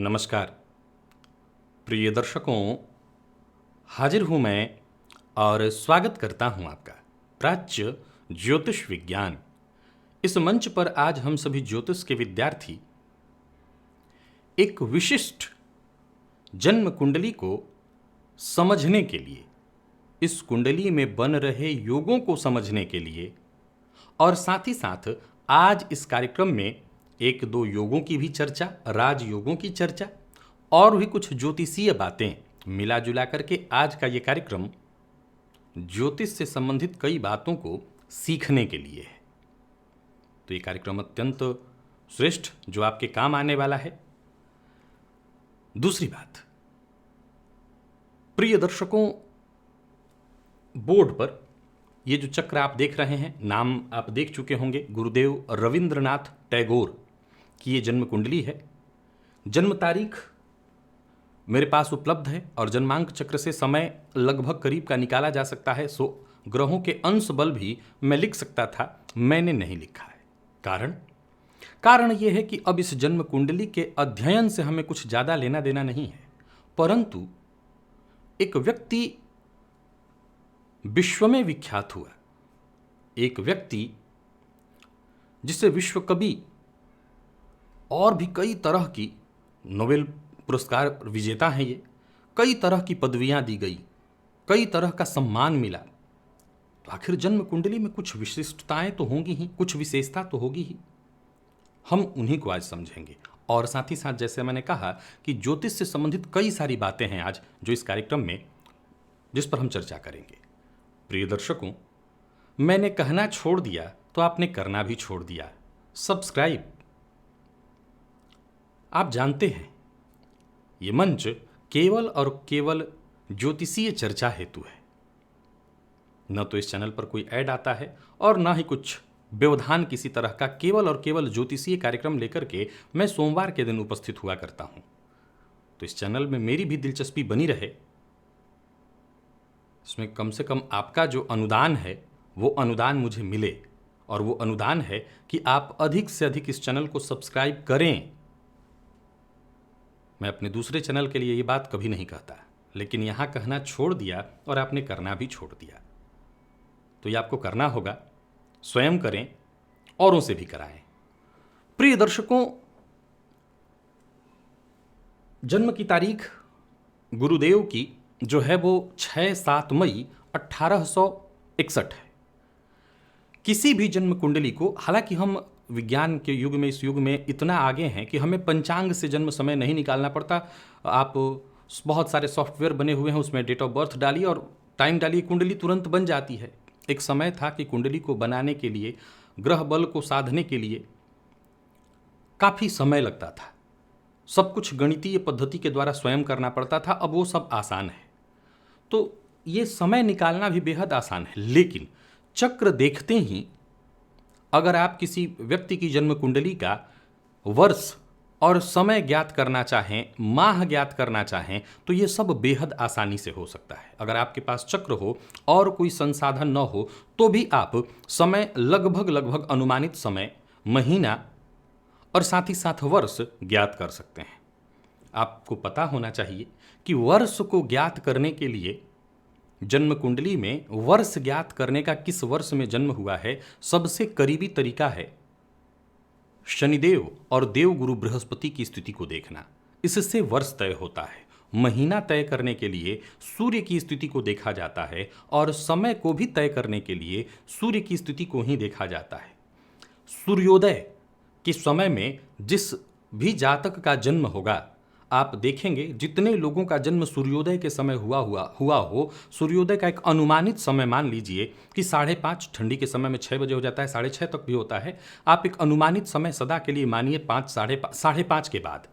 नमस्कार प्रिय दर्शकों, हाजिर हूँ मैं और स्वागत करता हूँ आपका प्राच्य ज्योतिष विज्ञान। इस मंच पर आज हम सभी ज्योतिष के विद्यार्थी एक विशिष्ट जन्म कुंडली को समझने के लिए, इस कुंडली में बन रहे योगों को समझने के लिए और साथ ही साथ आज इस कार्यक्रम में एक दो योगों की भी चर्चा, राजयोगों की चर्चा और भी कुछ ज्योतिषीय बातें मिला जुला करके आज का ये कार्यक्रम ज्योतिष से संबंधित कई बातों को सीखने के लिए है। तो ये कार्यक्रम अत्यंत श्रेष्ठ जो आपके काम आने वाला है। दूसरी बात, प्रिय दर्शकों, बोर्ड पर ये जो चक्र आप देख रहे हैं, नाम आप देख चुके होंगे, गुरुदेव रविंद्रनाथ टैगोर की ये जन्म कुंडली है। जन्म तारीख मेरे पास उपलब्ध है और जन्मांक चक्र से समय लगभग करीब का निकाला जा सकता है। सो ग्रहों के अंश बल भी मैं लिख सकता था, मैंने नहीं लिखा है। कारण यह है कि अब इस जन्म कुंडली के अध्ययन से हमें कुछ ज़्यादा लेना देना नहीं है, परंतु एक व्यक्ति विश्व में विख्यात हुआ, एक व्यक्ति जिसे विश्व कवि और भी कई तरह की नोबेल पुरस्कार विजेता हैं, ये कई तरह की पदवियां दी गई, कई तरह का सम्मान मिला। तो आखिर जन्म कुंडली में कुछ विशिष्टताएं तो होंगी ही, कुछ विशेषता तो होगी ही। हम उन्हीं को आज समझेंगे और साथ ही साथ जैसे मैंने कहा कि ज्योतिष से संबंधित कई सारी बातें हैं आज जो इस कार्यक्रम में जिस पर हम चर्चा करेंगे। प्रिय दर्शकों, मैंने कहना छोड़ दिया तो आपने करना भी छोड़ दिया, सब्सक्राइब। आप जानते हैं ये मंच केवल और केवल ज्योतिषीय चर्चा हेतु है। न तो इस चैनल पर कोई ऐड आता है और ना ही कुछ व्यवधान किसी तरह का, केवल और केवल ज्योतिषीय कार्यक्रम लेकर के मैं सोमवार के दिन उपस्थित हुआ करता हूं। तो इस चैनल में मेरी भी दिलचस्पी बनी रहे, इसमें कम से कम आपका जो अनुदान है वो अनुदान मुझे मिले, और वो अनुदान है कि आप अधिक से अधिक इस चैनल को सब्सक्राइब करें। मैं अपने दूसरे चैनल के लिए ये बात कभी नहीं कहता, लेकिन यहाँ कहना छोड़ दिया और आपने करना भी छोड़ दिया। तो ये आपको करना होगा, स्वयं करें, औरों से भी कराएं। प्रिय दर्शकों, जन्म की तारीख गुरुदेव की जो है वो 6-7 मई 1861 है। किसी भी जन्म कुंडली को, हालांकि हम विज्ञान के युग में, इस युग में इतना आगे हैं कि हमें पंचांग से जन्म समय नहीं निकालना पड़ता। आप बहुत सारे सॉफ्टवेयर बने हुए हैं, उसमें डेट ऑफ बर्थ डालिए और टाइम डालिए, कुंडली तुरंत बन जाती है। एक समय था कि कुंडली को बनाने के लिए, ग्रह बल को साधने के लिए काफ़ी समय लगता था, सब कुछ गणितीय पद्धति के द्वारा स्वयं करना पड़ता था। अब वो सब आसान है, तो ये समय निकालना भी बेहद आसान है। लेकिन चक्र देखते ही अगर आप किसी व्यक्ति की जन्म कुंडली का वर्ष और समय ज्ञात करना चाहें, माह ज्ञात करना चाहें, तो ये सब बेहद आसानी से हो सकता है। अगर आपके पास चक्र हो और कोई संसाधन न हो तो भी आप समय लगभग अनुमानित समय, महीना और साथ ही साथ वर्ष ज्ञात कर सकते हैं। आपको पता होना चाहिए कि वर्ष को ज्ञात करने के लिए जन्म कुंडली में वर्ष ज्ञात करने का, किस वर्ष में जन्म हुआ है, सबसे करीबी तरीका है शनिदेव और देवगुरु बृहस्पति की स्थिति को देखना। इससे वर्ष तय होता है। महीना तय करने के लिए सूर्य की स्थिति को देखा जाता है और समय को भी तय करने के लिए सूर्य की स्थिति को ही देखा जाता है। सूर्योदय के समय में जिस भी जातक का जन्म होगा, आप देखेंगे जितने लोगों का जन्म सूर्योदय के समय हुआ हो, सूर्योदय का एक अनुमानित समय मान लीजिए कि 5:30, ठंडी के समय में 6 बजे हो जाता है, 6:30 तक भी होता है। आप एक अनुमानित समय सदा के लिए मानिए 5, 5:30 के बाद।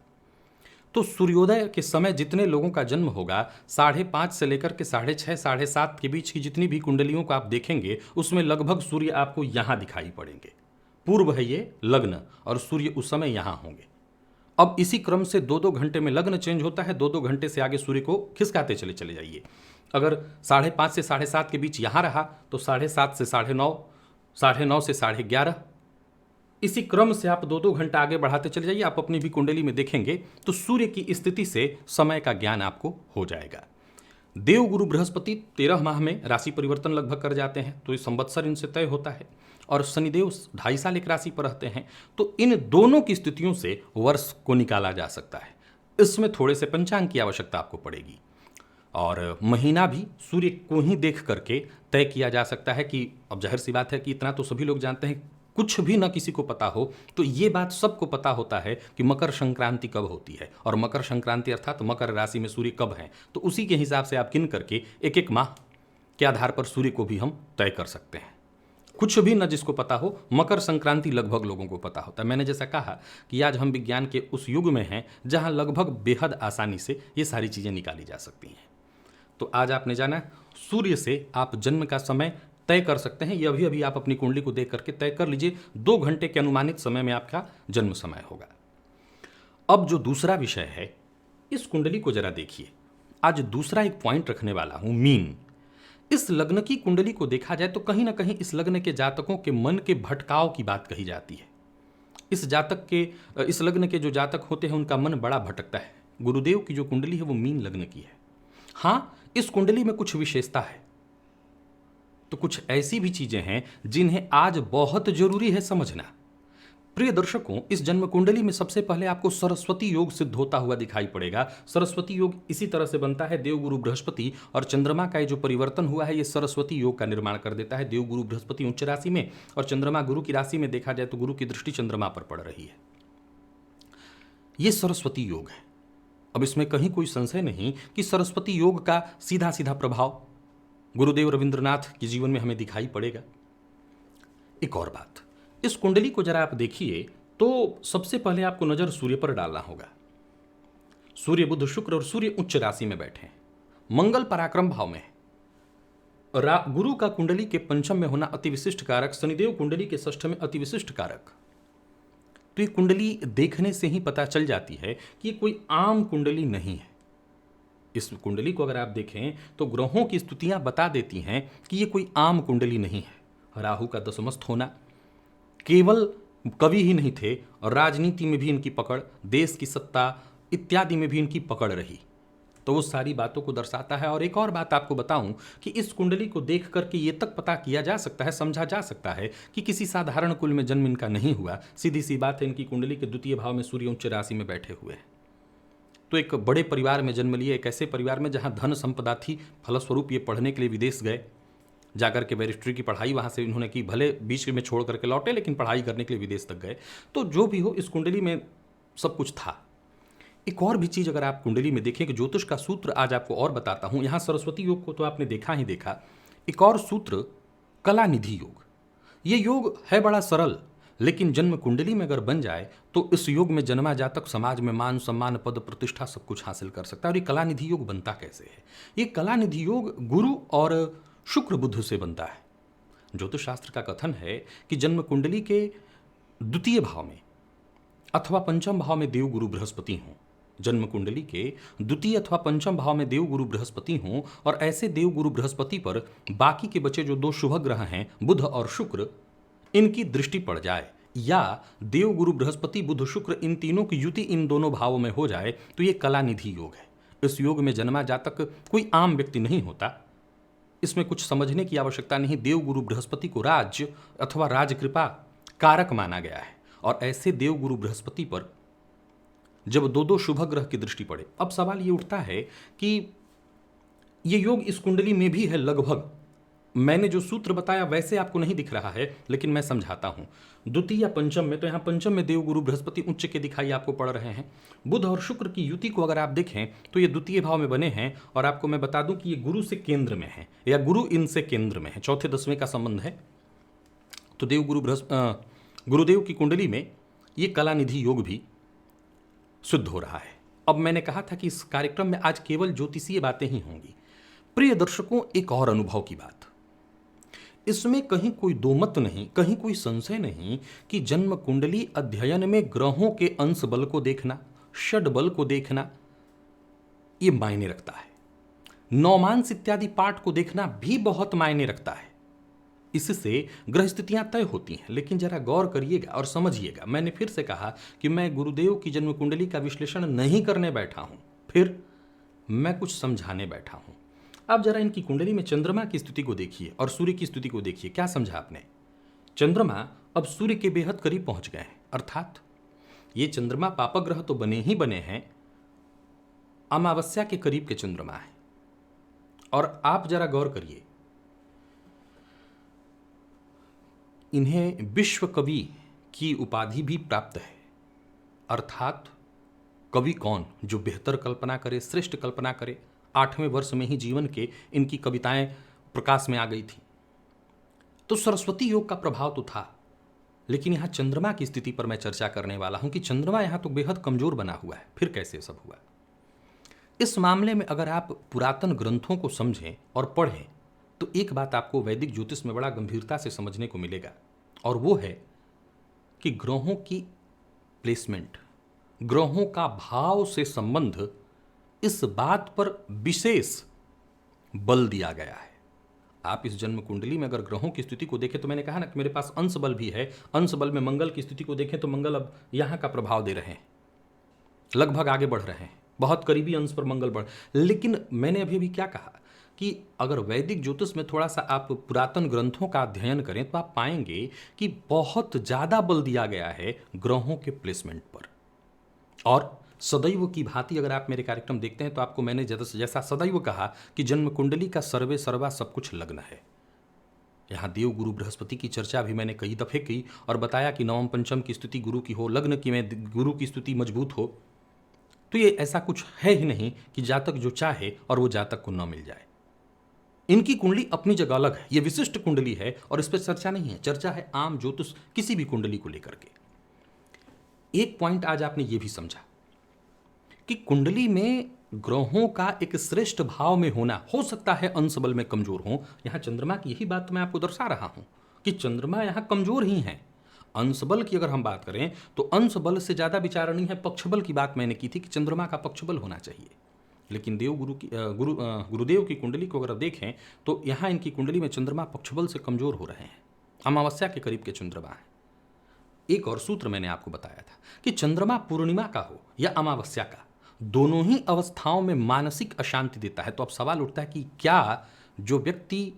तो सूर्योदय के समय जितने लोगों का जन्म होगा, 5:30 से लेकर के 6:30, 7:30 के बीच की जितनी भी कुंडलियों को आप देखेंगे, उसमें लगभग सूर्य आपको यहाँ दिखाई पड़ेंगे। पूर्व है ये लग्न और सूर्य उस समय यहाँ होंगे। अब इसी क्रम से 2-2 घंटे में लग्न चेंज होता है, 2-2 घंटे से आगे सूर्य को खिसकाते चले जाइए। अगर 5:30 से 7:30 के बीच यहाँ रहा तो 7:30 से 9:30, 9:30 से 11:30, इसी क्रम से आप 2-2 घंटा आगे बढ़ाते चले जाइए, आप अपनी भी कुंडली में देखेंगे तो सूर्य की स्थिति से समय का ज्ञान आपको हो जाएगा। देव गुरु बृहस्पति 13 माह में राशि परिवर्तन लगभग कर जाते हैं, तो ये संवत्सर इनसे तय होता है। और शनिदेव 2.5 साल एक राशि पर रहते हैं, तो इन दोनों की स्थितियों से वर्ष को निकाला जा सकता है। इसमें थोड़े से पंचांग की आवश्यकता आपको पड़ेगी, और महीना भी सूर्य को ही देख करके तय किया जा सकता है। कि अब जाहिर सी बात है कि इतना तो सभी लोग जानते हैं, कुछ भी न किसी को पता हो तो ये बात सबको पता होता है कि मकर संक्रांति कब होती है, और मकर संक्रांति अर्थात मकर राशि में सूर्य कब है। तो उसी के हिसाब से आप गिन करके एक एक माह के आधार पर सूर्य को भी हम तय कर सकते हैं। कुछ भी न जिसको पता हो, मकर संक्रांति लगभग लोगों को पता होता है। मैंने जैसा कहा कि आज हम विज्ञान के उस युग में हैं जहां लगभग बेहद आसानी से ये सारी चीज़ें निकाली जा सकती हैं। तो आज आपने जाना सूर्य से आप जन्म का समय तय कर सकते हैं। ये अभी अभी आप अपनी कुंडली को देख करके तय कर लीजिए, 2 घंटे के अनुमानित समय में आपका जन्म समय होगा। अब जो दूसरा विषय है, इस कुंडली को जरा देखिए। आज दूसरा एक पॉइंट रखने वाला हूं, मीन। इस लग्न की कुंडली को देखा जाए तो कहीं ना कहीं इस लग्न के जातकों के मन के भटकाव की बात कही जाती है। इस लग्न के जो जातक होते हैं उनका मन बड़ा भटकता है। गुरुदेव की जो कुंडली है वो मीन लग्न की है। हाँ, इस कुंडली में कुछ विशेषता है, तो कुछ ऐसी भी चीजें हैं जिन्हें आज बहुत जरूरी है समझना। प्रिय दर्शकों, इस जन्म कुंडली में सबसे पहले आपको सरस्वती योग सिद्ध होता हुआ दिखाई पड़ेगा। सरस्वती योग इसी तरह से बनता है, देवगुरु बृहस्पति और चंद्रमा का ये जो परिवर्तन हुआ है ये सरस्वती योग का निर्माण कर देता है। देवगुरु बृहस्पति उच्च राशि में और चंद्रमा गुरु की राशि में, देखा जाए तो गुरु की दृष्टि चंद्रमा पर पड़ रही है। ये सरस्वती योग है। अब इसमें कहीं कोई संशय नहीं कि सरस्वती योग का सीधा सीधा प्रभाव गुरुदेव रविंद्रनाथ के जीवन में हमें दिखाई पड़ेगा। एक और बात, इस कुंडली को जरा आप देखिए तो सबसे पहले आपको नजर सूर्य पर डालना होगा। सूर्य, बुध, शुक्र और सूर्य उच्च राशि में बैठे हैं, मंगल पराक्रम भाव में है। गुरु का कुंडली के पंचम में होना अति विशिष्ट कारक, शनिदेव कुंडली के षष्ठ में अति विशिष्ट कारक। तो ये कुंडली देखने से ही पता चल जाती है कि ये कोई आम कुंडली नहीं है। इस कुंडली को अगर आप देखें तो ग्रहों की स्तुतियां बता देती हैं कि ये कोई आम कुंडली नहीं है। राहु का दशमस्थ होना, केवल कवि ही नहीं थे, और राजनीति में भी इनकी पकड़, देश की सत्ता इत्यादि में भी इनकी पकड़ रही, तो वो सारी बातों को दर्शाता है। और एक और बात आपको बताऊं कि इस कुंडली को देख करके ये तक पता किया जा सकता है, समझा जा सकता है कि किसी साधारण कुल में जन्म इनका नहीं हुआ। सीधी सी बात है, इनकी कुंडली के द्वितीय भाव में सूर्य उच्च राशि में बैठे हुए हैं। तो एक बड़े परिवार में जन्म लिए, एक ऐसे परिवार में जहां धन संपदा थी, फलस्वरूप ये पढ़ने के लिए विदेश गए, जाकर के बैरिस्ट्री की पढ़ाई वहां से इन्होंने की, भले बीच में छोड़ करके लौटे लेकिन पढ़ाई करने के लिए विदेश तक गए। तो जो भी हो, इस कुंडली में सब कुछ था। एक और भी चीज अगर आप कुंडली में देखें कि ज्योतिष का सूत्र आज आपको और बताता हूं। यहां सरस्वती योग को तो आपने देखा ही देखा, एक और सूत्र कला निधि योग। ये योग है बड़ा सरल, लेकिन जन्म कुंडली में अगर बन जाए तो इस योग में जन्मा जातक समाज में मान सम्मान पद प्रतिष्ठा सब कुछ हासिल कर सकता है। और ये कला निधि योग बनता कैसे है? ये कला निधि योग गुरु और शुक्र बुध से बनता है। ज्योतिष शास्त्र का कथन है कि जन्म कुंडली के द्वितीय भाव में अथवा पंचम भाव में देव गुरु बृहस्पति हों, जन्म कुंडली के द्वितीय अथवा पंचम भाव में देव गुरु बृहस्पति हों, और ऐसे देव गुरु बृहस्पति पर बाकी के बचे जो 2 शुभ ग्रह हैं बुध और शुक्र, इनकी दृष्टि पड़ जाए, या देव गुरु बृहस्पति बुध शुक्र इन तीनों की युति इन दोनों भावों में हो जाए, तो ये कला निधि योग है। इस योग में जन्मा जातक कोई आम व्यक्ति नहीं होता। इसमें कुछ समझने की आवश्यकता नहीं। देव गुरु बृहस्पति को राज्य अथवा राजकृपा कारक माना गया है, और ऐसे देव गुरु बृहस्पति पर जब 2 शुभ ग्रह की दृष्टि पड़े, अब सवाल ये उठता है कि ये योग इस कुंडली में भी है लगभग। मैंने जो सूत्र बताया वैसे आपको नहीं दिख रहा है, लेकिन मैं समझाता हूं। द्वितीय या पंचम में, तो यहां पंचम में देव गुरु बृहस्पति उच्च के दिखाई आपको पड़ रहे हैं। बुध और शुक्र की युति को अगर आप देखें तो ये द्वितीय भाव में बने हैं, और आपको मैं बता दूं कि ये गुरु से केंद्र में है, या गुरु इनसे केंद्र में है, चौथे 10वें का संबंध है। तो देव गुरु गुरुदेव की कुंडली में ये कला निधि योग भी सिद्ध हो रहा है। अब मैंने कहा था कि इस कार्यक्रम में आज केवल ज्योतिषीय बातें ही होंगी। प्रिय दर्शकों, एक और अनुभव की बात, इसमें कहीं कोई दोमत नहीं, कहीं कोई संशय नहीं कि जन्म कुंडली अध्ययन में ग्रहों के अंश बल को देखना, षड बल को देखना, यह मायने रखता है। नौमांस इत्यादि पाठ को देखना भी बहुत मायने रखता है। इससे ग्रह स्थितियां तय होती हैं। लेकिन जरा गौर करिएगा और समझिएगा, मैंने फिर से कहा कि मैं गुरुदेव की जन्म कुंडली का विश्लेषण नहीं करने बैठा हूं, फिर मैं कुछ समझाने बैठा हूं। अब जरा इनकी कुंडली में चंद्रमा की स्थिति को देखिए और सूर्य की स्थिति को देखिए। क्या समझा आपने? चंद्रमा अब सूर्य के बेहद करीब पहुंच गए हैं, अर्थात ये चंद्रमा पापग्रह तो बने ही बने हैं, अमावस्या के करीब के चंद्रमा है। और आप जरा गौर करिए, इन्हें विश्व कवि की उपाधि भी प्राप्त है। अर्थात कवि कौन? जो बेहतर कल्पना करे, श्रेष्ठ कल्पना करे। 8वें वर्ष में ही जीवन के इनकी कविताएं प्रकाश में आ गई थी। तो सरस्वती योग का प्रभाव तो था, लेकिन यहां चंद्रमा की स्थिति पर मैं चर्चा करने वाला हूं कि चंद्रमा यहां तो बेहद कमजोर बना हुआ है। फिर कैसे सब हुआ? इस मामले में अगर आप पुरातन ग्रंथों को समझें और पढ़ें तो एक बात आपको वैदिक ज्योतिष में बड़ा गंभीरता से समझने को मिलेगा, और वो है कि ग्रहों की प्लेसमेंट, ग्रहों का भाव से संबंध, इस बात पर विशेष बल दिया गया है। आप इस जन्म कुंडली में अगर ग्रहों की स्थिति को देखें तो मैंने कहा ना कि मेरे पास अंश बल भी है। अंश बल में मंगल की स्थिति को देखें तो मंगल अब यहां का प्रभाव दे रहे हैं, लगभग आगे बढ़ रहे हैं, बहुत करीबी अंश पर मंगल बढ़। लेकिन मैंने अभी क्या कहा कि अगर वैदिक ज्योतिष में थोड़ा सा आप पुरातन ग्रंथों का अध्ययन करें तो आप पाएंगे कि बहुत ज्यादा बल दिया गया है ग्रहों के प्लेसमेंट पर। और सदैव की भांति अगर आप मेरे कार्यक्रम देखते हैं तो आपको मैंने जैसा सदैव कहा कि जन्म कुंडली का सर्वे सर्वा सब कुछ लग्न है। यहाँ देव गुरु बृहस्पति की चर्चा भी मैंने कई दफे की और बताया कि नवम पंचम की स्थिति गुरु की हो, लग्न की में गुरु की स्थिति मजबूत हो, तो ये ऐसा कुछ है ही नहीं कि जातक जो चाहे और वो जातक को न मिल जाए। इनकी कुंडली अपनी जगह अलग है, ये विशिष्ट कुंडली है और इस पर चर्चा नहीं है। चर्चा है आम ज्योतिष किसी भी कुंडली को लेकर के। एक पॉइंट आज आपने ये भी समझा कि कुंडली में ग्रहों का एक श्रेष्ठ भाव में होना, हो सकता है अंश बल में कमजोर हो। यहां चंद्रमा की यही बात मैं आपको दर्शा रहा हूं कि चंद्रमा यहां कमजोर ही है। अंश बल की अगर हम बात करें तो अंश बल से ज्यादा विचारणीय है पक्ष बल की बात मैंने की थी कि चंद्रमा का पक्ष बल होना चाहिए। लेकिन गुरुदेव की कुंडली को अगर देखें तो यहां इनकी कुंडली में चंद्रमा पक्ष बल से कमजोर हो रहे हैं, अमावस्या के करीब के चंद्रमा है। एक और सूत्र मैंने आपको बताया था कि चंद्रमा पूर्णिमा का हो या अमावस्या का, दोनों ही अवस्थाओं में मानसिक अशांति देता है। तो अब सवाल उठता है कि क्या जो व्यक्ति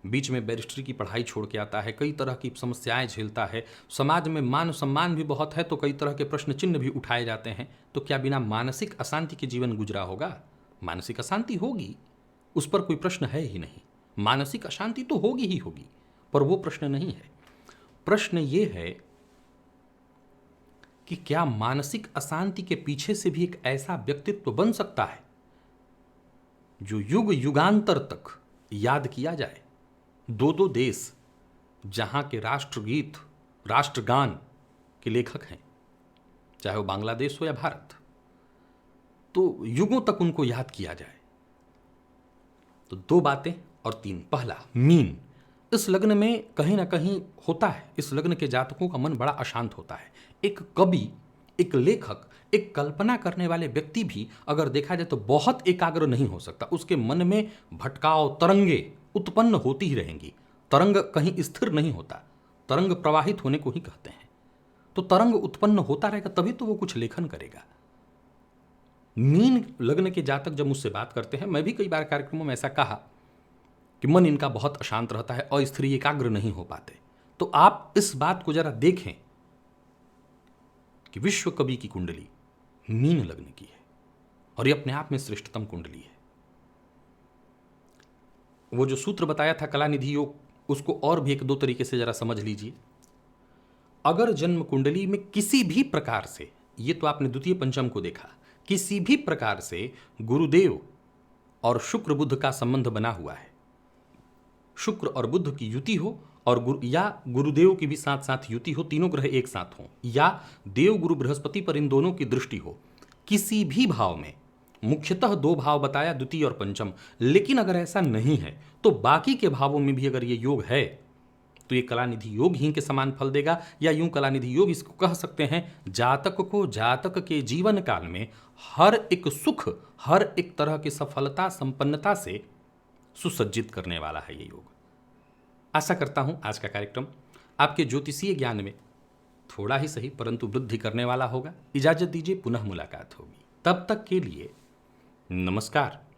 बीच में बैरिस्ट्री की पढ़ाई छोड़ के आता है, कई तरह की समस्याएं झेलता है, समाज में मान सम्मान भी बहुत है तो कई तरह के प्रश्न चिन्ह भी उठाए जाते हैं, तो क्या बिना मानसिक अशांति के जीवन गुजरा होगा? मानसिक अशांति होगी, उस पर कोई प्रश्न है ही नहीं। मानसिक अशांति तो होगी ही होगी, पर वो प्रश्न नहीं है। प्रश्न ये है कि क्या मानसिक अशांति के पीछे से भी एक ऐसा व्यक्तित्व बन सकता है जो युग युगांतर तक याद किया जाए। दो देश जहां के राष्ट्रगीत, राष्ट्रगान के लेखक हैं, चाहे वो बांग्लादेश हो या भारत, तो युगों तक उनको याद किया जाए। तो 2 बातें और 3। पहला, मीन। इस लग्न में कहीं ना कहीं होता है, इस लग्न के जातकों का मन बड़ा अशांत होता है। एक कवि, एक लेखक, एक कल्पना करने वाले व्यक्ति भी अगर देखा जाए तो बहुत एकाग्र नहीं हो सकता। उसके मन में भटकाव, तरंगे उत्पन्न होती ही रहेंगी। तरंग कहीं स्थिर नहीं होता, तरंग प्रवाहित होने को ही कहते हैं। तो तरंग उत्पन्न होता रहेगा तभी तो वो कुछ लेखन करेगा। मीन लग्न के जातक जब मुझसे बात करते हैं, मैं भी कई बार कार्यक्रमों में ऐसा कहा कि मन इनका बहुत अशांत रहता है, अस्थिर, एकाग्र नहीं हो पाते। तो आप इस बात को जरा देखें कि विश्व कवि की कुंडली मीन लग्न की है और ये अपने आप में श्रेष्ठतम कुंडली है। वो जो सूत्र बताया था कलानिधि योग, उसको और भी 1-2 तरीके से जरा समझ लीजिए। अगर जन्म कुंडली में किसी भी प्रकार से, ये तो आपने द्वितीय पंचम को देखा, किसी भी प्रकार से गुरुदेव और शुक्र बुध का संबंध बना हुआ है, शुक्र और बुध की युति हो और गुरुदेव की भी साथ साथ युति हो, तीनों ग्रह एक साथ हों, या देव गुरु बृहस्पति पर इन दोनों की दृष्टि हो, किसी भी भाव में, मुख्यतः 2 भाव बताया, द्वितीय और पंचम, लेकिन अगर ऐसा नहीं है तो बाकी के भावों में भी अगर ये योग है तो ये कलानिधि योग ही के समान फल देगा। या यूं कलानिधि योग इसको कह सकते हैं, जातक को जातक के जीवन काल में हर एक सुख, हर एक तरह की सफलता, संपन्नता से सुसज्जित करने वाला है ये योग। आशा करता हूं आज का कार्यक्रम आपके ज्योतिषीय ज्ञान में थोड़ा ही सही परंतु वृद्धि करने वाला होगा। इजाजत दीजिए, पुनः मुलाकात होगी। तब तक के लिए नमस्कार।